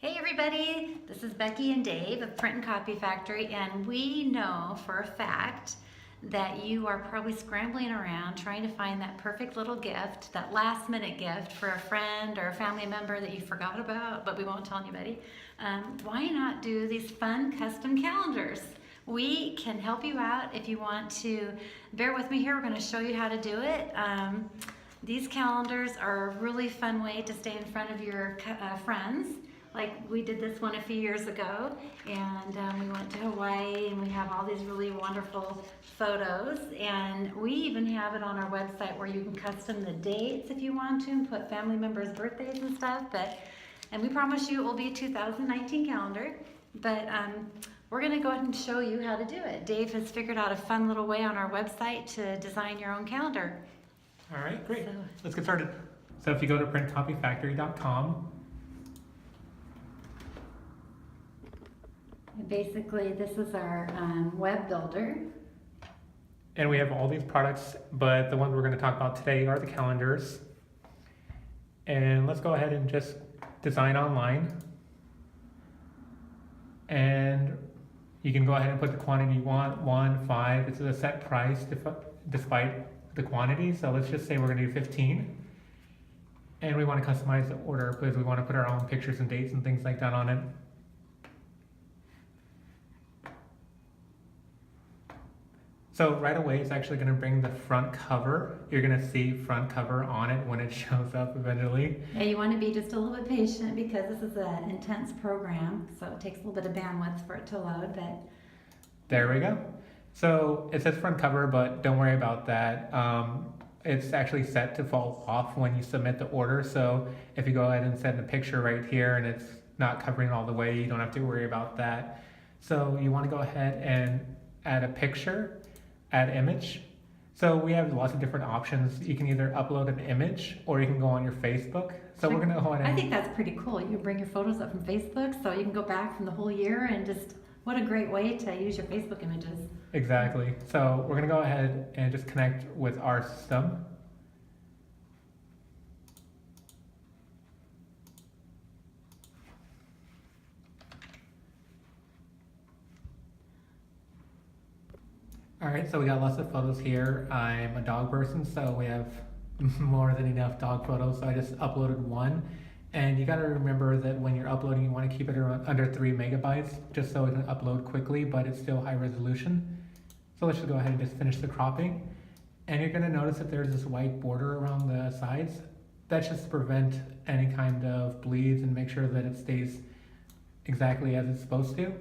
Hey everybody, this is Becky and Dave of Print and Copy Factory, and we know for a fact that you are probably scrambling around trying to find that perfect little gift, that last minute gift for a friend or a family member that you forgot about, but we won't tell anybody. Why not do these fun custom calendars? We can help you out if you want to. Bear with me here, we're going to show you how to do it. These calendars are a really fun way to stay in front of your friends. Like we did this one a few years ago, and we went to Hawaii, and we have all these really wonderful photos, and we even have it on our website where you can custom the dates if you want to and put family members' birthdays and stuff. And we promise you it will be a 2019 calendar, but we're going to go ahead and show you how to do it. Dave has figured out a fun little way on our website to design your own calendar. All right, great. Let's get started. So if you go to printcopyfactory.com, basically, this is our web builder. and we have all these products, but the ones we're going to talk about today are the calendars. And let's go ahead and just design online. And you can go ahead and put the quantity you want, 1, 5. It's a set price despite the quantity. So let's just say we're going to do 15. And we want to customize the order because we want to put our own pictures and dates and things like that on it. So right away, it's actually going to bring the front cover. You're going to see front cover on it when it shows up eventually. Yeah, you want to be just a little bit patient because this is an intense program, so it takes a little bit of bandwidth for it to load. But there we go. So it says front cover, but don't worry about that. It's actually set to fall off when you submit the order. So if you go ahead and send a picture right here and it's not covering all the way, you don't have to worry about that. So you want to go ahead and add a picture. Add image. So we have lots of different options. You can either upload an image or you can go on your Facebook. So we're gonna go ahead and... I think that's pretty cool. You can bring your photos up from Facebook, so you can go back from the whole year and just, what a great way to use your Facebook images. Exactly. So we're gonna go ahead and just connect with our system. All right, so we got lots of photos here. I'm a dog person, so we have more than enough dog photos. So I just uploaded one. And you gotta remember that when you're uploading, you wanna keep it around under 3 megabytes, just so it can upload quickly, but it's still high resolution. So let's just go ahead and just finish the cropping. And you're gonna notice that there's this white border around the sides. That's just to prevent any kind of bleeds and make sure that it stays exactly as it's supposed to.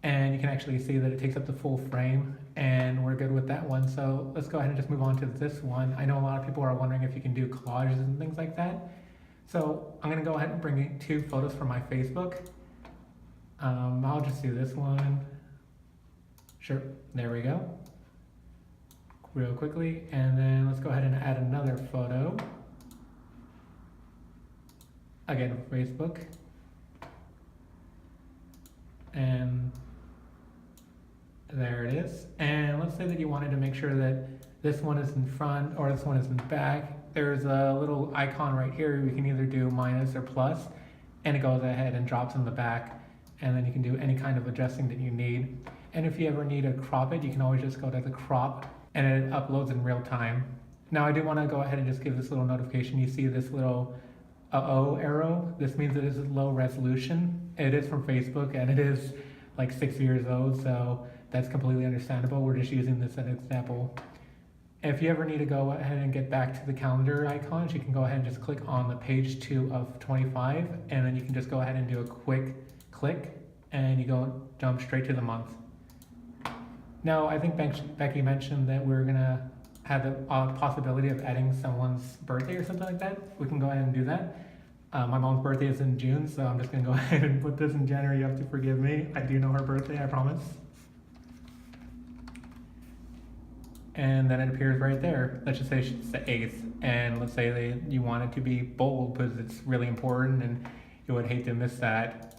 And you can actually see that it takes up the full frame, and we're good with that one. So let's go ahead and just move on to this one. I know a lot of people are wondering if you can do collages and things like that. So I'm gonna go ahead and bring in 2 photos from my Facebook. I'll just do this one. Sure, there we go. Real quickly, and then let's go ahead and add another photo. Again, Facebook. And there it is. And let's say that you wanted to make sure that this one is in front or this one is in back. There's a little icon right here. We can either do minus or plus, and it goes ahead and drops in the back. And then you can do any kind of adjusting that you need. And if you ever need to crop it, you can always just go to the crop and it uploads in real time. Now I do want to go ahead and just give this little notification. You see this little uh-oh arrow. This means it is low resolution. It is from Facebook and it is like 6 years old, so that's completely understandable. We're just using this as an example. If you ever need to go ahead and get back to the calendar icons, you can go ahead and just click on the page 2 of 25, and then you can just go ahead and do a quick click and you jump straight to the month. Now, I think Becky mentioned that we're gonna have the possibility of adding someone's birthday or something like that. We can go ahead and do that. My mom's birthday is in June, so I'm just gonna go ahead and put this in January. You have to forgive me. I do know her birthday, I promise. And then it appears right there. Let's just say it's the 8th, and let's say that you want it to be bold because it's really important and you would hate to miss that.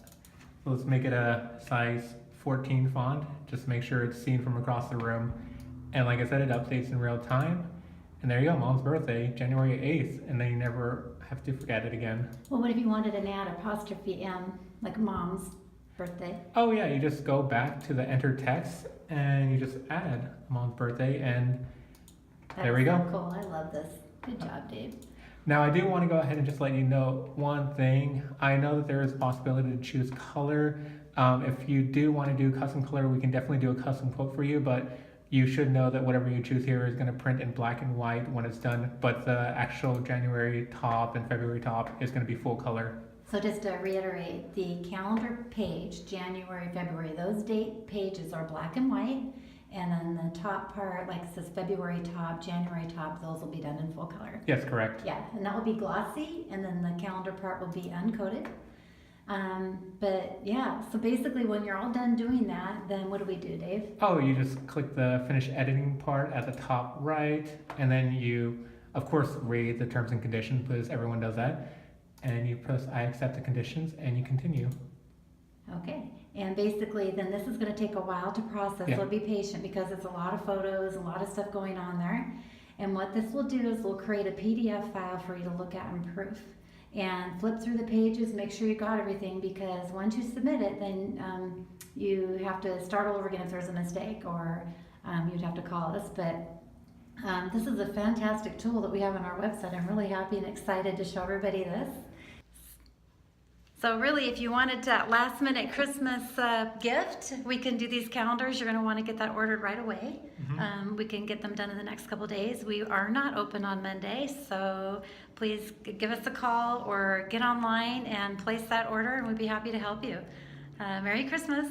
So let's make it a size 14 font. Just make sure it's seen from across the room. And like I said, it updates in real time. And there you go, Mom's birthday, January 8th, and then you never have to forget it again. Well, what if you wanted an add apostrophe M, like mom's birthday? Oh yeah, you just go back to the enter text and you just add mom's birthday, and there we That's go. so cool. I love this. Good job, Dave. Now I do want to go ahead and just let you know one thing. I know that there is a possibility to choose color. If you do want to do custom color, we can definitely do a custom quote for you, but you should know that whatever you choose here is going to print in black and white when it's done, but the actual January top and February top is going to be full color. So just to reiterate, the calendar page, January, February, those date pages are black and white. And then the top part, like it says February top, January top, those will be done in full color. Yes, correct. Yeah, and that will be glossy, and then the calendar part will be uncoated. But yeah, so basically when you're all done doing that, then what do we do, Dave? Oh, you just click the finish editing part at the top right, and then you, of course, read the terms and conditions because everyone does that. And you press I accept the conditions and you continue. Okay, and basically then this is going to take a while to process, Yeah. so be patient because it's a lot of photos, a lot of stuff going on there. And what this will do is we'll create a PDF file for you to look at and proof. And flip through the pages, make sure you got everything, because once you submit it, then you have to start all over again if there's a mistake, or you'd have to call us. But this is a fantastic tool that we have on our website. I'm really happy and excited to show everybody this. So really, if you wanted that last minute Christmas gift, we can do these calendars. You're going to want to get that ordered right away. We can get them done in the next couple days. We are not open on Monday, so please give us a call or get online and place that order, and we'd be happy to help you. Merry Christmas.